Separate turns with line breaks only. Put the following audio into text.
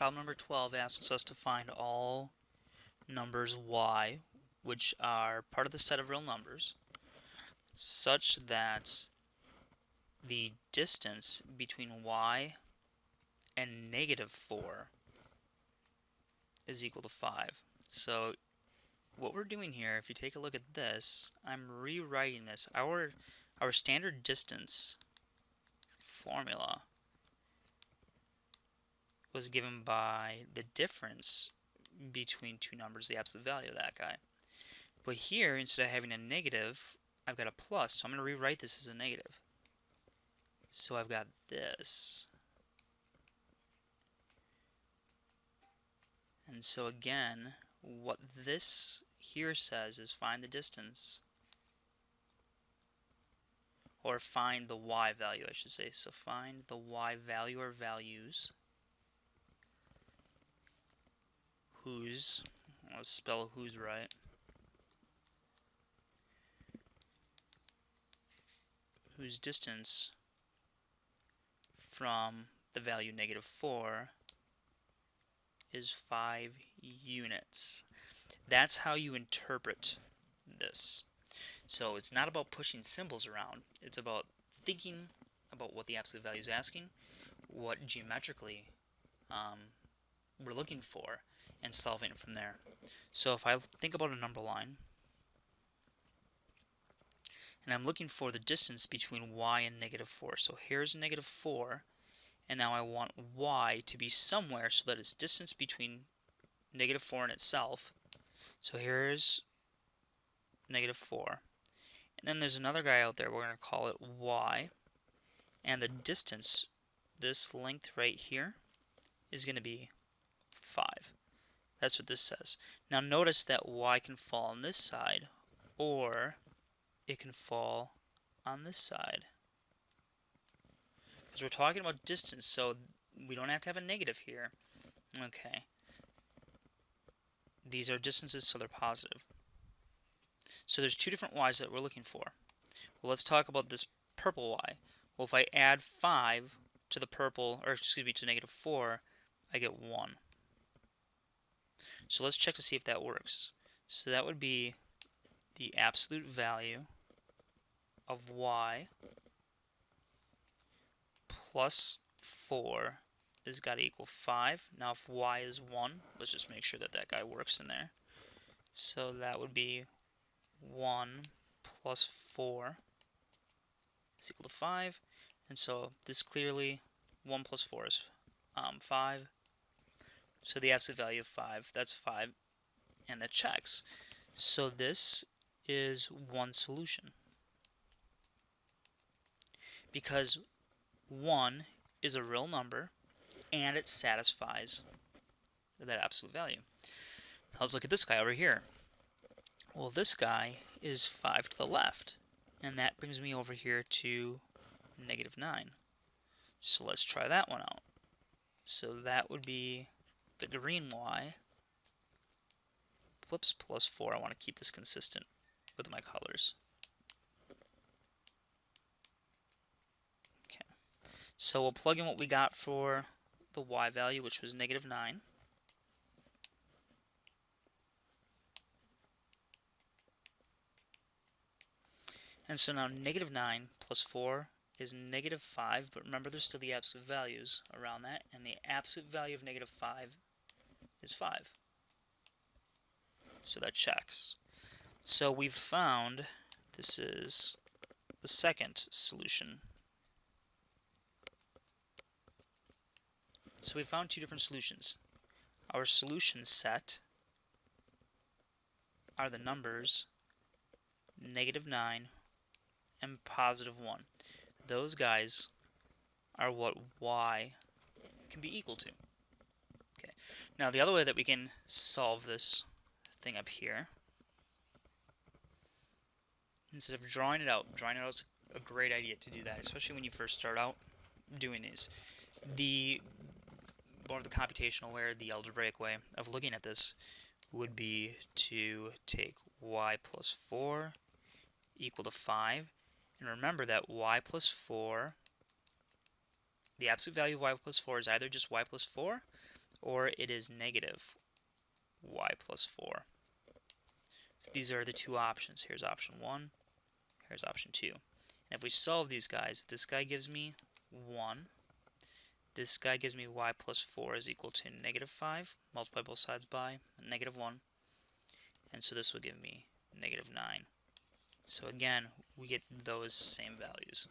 Problem number 12 asks us to find all numbers y, which are part of the set of real numbers, such that the distance between y and -4 is equal to 5. So what we're doing here, if you take a look at this, I'm rewriting this. Our standard distance formula was given by the difference between two numbers, the absolute value of that guy. But here, instead of having a negative, I've got a plus, so I'm going to rewrite this as a negative. So I've got this. And so again, what this here says is find the distance, or find the y value, I should say. So find the y value or values whose, let's spell whose right, whose distance from the value -4 is 5 units. That's how you interpret this. So it's not about pushing symbols around. It's about thinking about what the absolute value is asking, what geometrically we're looking for, and solving it from there. So if I think about a number line, and I'm looking for the distance between y and -4. So here's -4, and now I want y to be somewhere so that it's distance between -4 and itself. So here's -4. And then there's another guy out there, we're going to call it y. And the distance, this length right here, is going to be 5. That's what this says. Now notice that y can fall on this side, or it can fall on this side. Because we're talking about distance, so we don't have to have a negative here. Okay. These are distances, so they're positive. So there's two different y's that we're looking for. Well, let's talk about this purple y. Well, if I add 5 to the purple, or excuse me, to -4, I get 1. So let's check to see if that works. So that would be the absolute value of y plus 4 is got to equal 5. Now if y is 1, let's just make sure that that guy works in there. So that would be 1 plus 4 is equal to 5. And so this clearly, 1 plus 4 is 5. So the absolute value of 5, that's 5. And that checks. So this is one solution, because 1 is a real number and it satisfies that absolute value. Now let's look at this guy over here. Well, this guy is 5 to the left, and that brings me over here to -9. So let's try that one out. So that would be the green y, whoops, plus 4. I want to keep this consistent with my colors. Okay, so we'll plug in what we got for the y value, which was -9. And so now -9 plus 4 is -5, but remember there's still the absolute values around that, and the absolute value of -5 is 5. So that checks. So we've found, this is the second solution. So we found two different solutions. Our solution set are the numbers -9 and +1. Those guys are what y can be equal to. Okay. Now the other way that we can solve this thing up here, instead of drawing it out is a great idea to do that, especially when you first start out doing these. The more of the computational way, or the algebraic way of looking at this would be to take y plus 4 equal to 5, and remember that y plus 4, the absolute value of y plus 4 is either just y plus 4 or it is negative y plus 4. So these are the two options. Here's option 1, here's option 2. And if we solve these guys, this guy gives me 1. This guy gives me y plus 4 is equal to negative 5. Multiply both sides by negative 1. And so this will give me negative 9. So again, we get those same values.